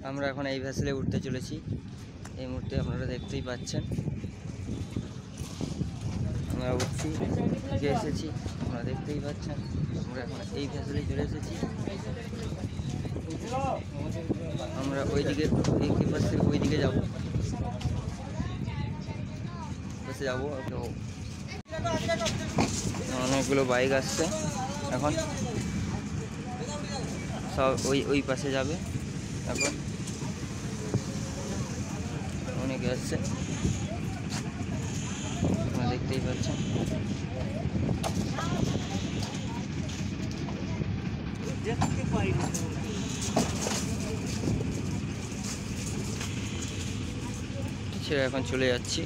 আমরা এখন এই ভেসেলে উঠতে চলেছি। এই মুহূর্তে আপনারা দেখতেই পাচ্ছেন আমরা উঠছি, উঠে এসেছি, আপনারা দেখতেই পাচ্ছেন। আমরা এখন এই ভেসেলে চলে এসেছি। আমরা ওইদিকে এই পাশ থেকে ওইদিকে যাবো, বসে যাবো। তো অনেকগুলো বাইক আসছে এখন, সব ওই পাশে যাবে। এখন অনেকে আসছে, আপনারা দেখতেই পাচ্ছেন। সেটা এখন চলে যাচ্ছি।